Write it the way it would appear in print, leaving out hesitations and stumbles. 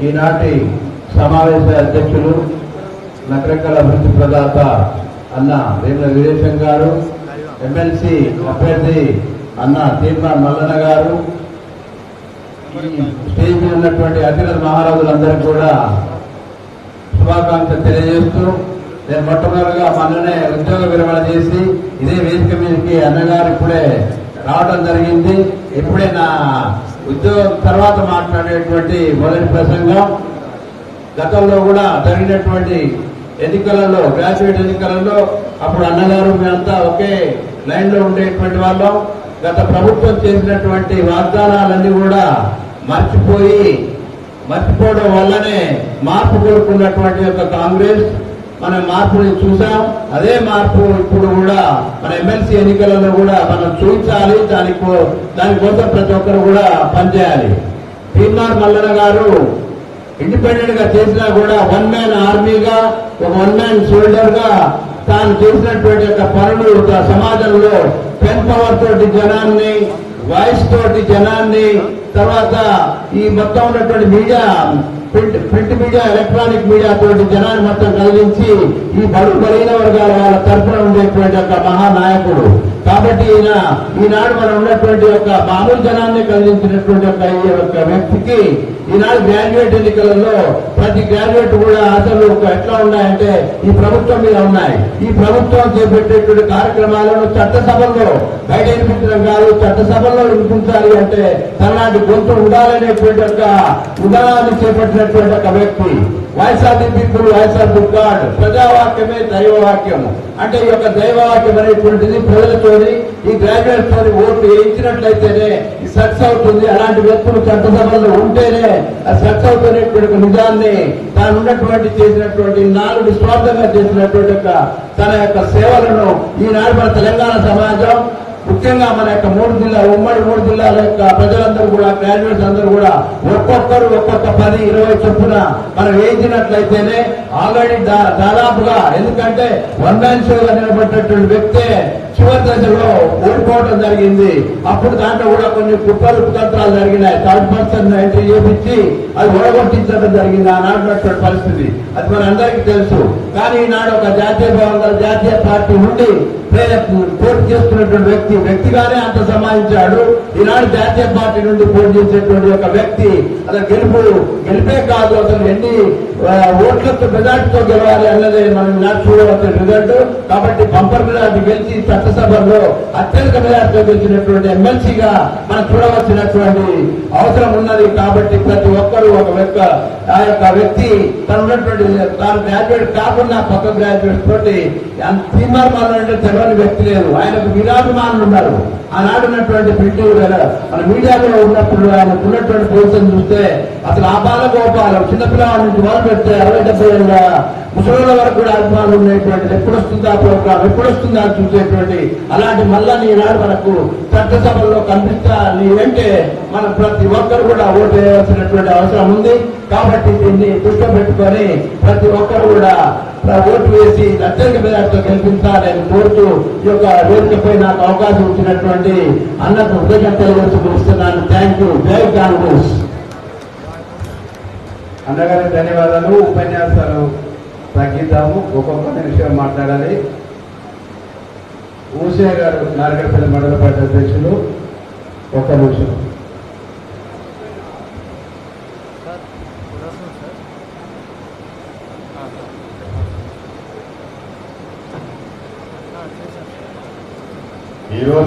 ఈనాటి సమావేశ అధ్యక్షులు నగరకళ అభివృద్ధి ప్రదాత అన్న వేముల వీరేశం గారు, ఎమ్మెల్సీ అభ్యర్థి అన్న తీర్మాన్ మల్లన్న గారు, స్టేజ్ మీద ఉన్నటువంటి అతిరథ మహారాజులందరికీ కూడా శుభాకాంక్షలు తెలియజేస్తూ, నేను మొట్టమొదటిగా మొన్ననే ఉద్యోగ విరమణ చేసి ఇదే వేదిక మీదకి అన్నగారు ఇప్పుడే రావడం జరిగింది. ఇప్పుడే నా ఉద్యోగం తర్వాత మాట్లాడేటువంటి మొదటి ప్రసంగం. గతంలో కూడా జరిగినటువంటి ఎన్నికలలో, గ్రాడ్యుయేట్ ఎన్నికలలో అప్పుడు అన్నగారు మేమంతా ఒకే లైన్ లో ఉండేటువంటి వాళ్ళం. గత ప్రభుత్వం చేసినటువంటి వాగ్దానాలన్నీ కూడా మర్చిపోవడం వల్లనే మార్పు కోరుకున్నటువంటి యొక్క కాంగ్రెస్ మనం మార్పుని చూసాం. అదే మార్పు ఇప్పుడు కూడా మన ఎమ్మెల్సీ ఎన్నికలలో కూడా మనం చూపించాలి. దానికోసం ప్రతి ఒక్కరు కూడా పనిచేయాలి. తీర్మాన్ మల్లన్న గారు ఇండిపెండెంట్ గా చేసినా కూడా వన్ మ్యాన్ ఆర్మీగా, ఒక వన్ మ్యాన్ సోల్జర్ గా తాను చేసినటువంటి యొక్క పనులు సమాజంలో పెన్ పవర్ తోటి జనాన్ని, వాయిస్ తోటి జనాన్ని, తర్వాత ఈ మొత్తం ఉన్నటువంటి media, print media, electronic media తోటి జనాన్ని మొత్తం కలిగించి ఈ బలహీన వర్గాల వాళ్ళ తరఫున ఉండేటువంటి ఒక మహానాయకుడు. కాబట్టి ఈనాడు మనం ఉన్నటువంటి ఒక మామూలు జనాన్ని కలిగించినటువంటి ఒక వ్యక్తికి ఈనాడు గ్రాడ్యుయేట్ ఎన్నికలలో ప్రతి గ్రాడ్యుయేట్ కూడా ఆశలు ఎట్లా ఉన్నాయంటే ఈ ప్రభుత్వం మీద ఉన్నాయి. ఈ ప్రభుత్వం చేపట్టేటువంటి కార్యక్రమాలను చట్టసభల్లో బయట వినిపించడం కాదు, చట్టసభల్లో వినిపించాలి అంటే తనలాంటి గొంతు ఉండాలనేటువంటి ఒక ఉదాహరణ చేపట్టినటువంటి ఒక వ్యక్తి. Voice of the people, voice of the God. ప్రజావాక్యమే దైవవాక్యము. అంటే ఈ యొక్క దైవవాక్యం అనేటువంటిది ప్రజలతోని, ఈ గ్రాడ్యుయేట్స్ తోని ఓట్లు వేయించినట్లయితేనే ఈ సక్సెస్ అవుతుంది. అలాంటి వ్యక్తులు చట్టసభల్లో ఉంటేనే ఆ సక్సెస్ అవుతున్నటువంటి నిజాన్ని తాను ఉన్నటువంటి చేసినటువంటి నాలుగు స్వార్థంగా చేసినటువంటి తన యొక్క సేవలను ఈనాడు మన తెలంగాణ సమాజం, ముఖ్యంగా మన యొక్క ఉమ్మడి మూడు జిల్లాల యొక్క ప్రజలందరూ కూడా, గ్రాడ్యుయేట్స్ అందరూ కూడా ఒక్కొక్కరు ఒక్కొక్క 10-20 చొప్పున మనం వేయించినట్లయితేనే ఆల్రెడీ దాదాపుగా, ఎందుకంటే వన్ మ్యాన్ షోగా నిలబడినటువంటి వ్యక్తే చివరి దశలో ఓడిపోవడం జరిగింది. అప్పుడు దాంట్లో కూడా కొన్ని కుట్రలు జరిగినాయి. థర్డ్ పర్సన్ ఎంట్రీ చేపించి అది ఓడగొట్టించడం జరిగింది ఆనాడున్నటువంటి పరిస్థితి. అది మన అందరికీ తెలుసు. కానీ ఈనాడు ఒక జాతీయ పార్టీ నుండి పోటీ చేస్తున్నటువంటి వ్యక్తిగానే అంత సమాయించాడు. ఈనాడు జాతీయ పార్టీ నుండి పోటీ చేసేటువంటి ఒక వ్యక్తి అసలు గెలిపే కాదు, అసలు ఎన్ని ఓట్లతో మెజార్టీతో గెలవాలి అన్నదే మనం చూడవలసిన రిజల్ట్. కాబట్టి బంపర్ మెజార్టీ గెలిచి చట్టసభలో అత్యధిక మెజార్టీతో గెలిచినటువంటి ఎమ్మెల్సీగా మనం చూడవలసినటువంటి అవసరం ఉన్నది. కాబట్టి ప్రతి ఒక్కరూ ఆ యొక్క వ్యక్తి తాను గ్రాడ్యుయేట్ కాకుండా పక్క గ్రాడ్యుయేట్ తోటి తీర్మానం అంటే తెలియని వ్యక్తి లేదు. ఆయనకు విరాజమానులు ఉన్నారు. ఆనాడున్నటువంటి ప్రింటింగ్ మన మీడియాలో ఉన్నప్పుడు ఆయనకు ఉన్నటువంటి పొజిషన్ చూస్తే అసలు ఆపాల గోపాలం చిన్నపిల్లవాడి నుంచి మొదలు పెడితే 60-70 ఏళ్ళ ముసలిల వరకు కూడా అభిమానులు ఉన్నటువంటిది. ఎప్పుడొస్తుందా ప్రోగ్రాం, ఎప్పుడొస్తుందా అని చూసేటువంటి అలాంటి మళ్ళా ఈనాడు మనకు చట్టసభల్లో కనిపిస్తా నీవంటే మనం ప్రతి ఒక్కరు కూడా ఓటు వేయాల్సినటువంటి అవసరం ఉంది. కాబట్టి దీన్ని దృష్టిలో పెట్టుకొని ప్రతి ఒక్కరు కూడా ఓటు వేసి అత్యధిక మెజార్టీతో గెలిపించాలని కోరుతూ ఈ యొక్క వేదికపై నాకు అవకాశం ఇచ్చినటువంటి అన్నకు కృతజ్ఞతలు తెలుస్తున్నాను. Thank you. జై కాంగ్రెస్. అన్నగారికి ధన్యవాదాలు. ఉపన్యాసాలు తగ్గిద్దాము, ఒక్కొక్క నిమిషం మాట్లాడాలి. ఊసే గారు నారగడపల్లి మండల పార్టీ అధ్యక్షులు, 1 నిమిషం. ఈరోజు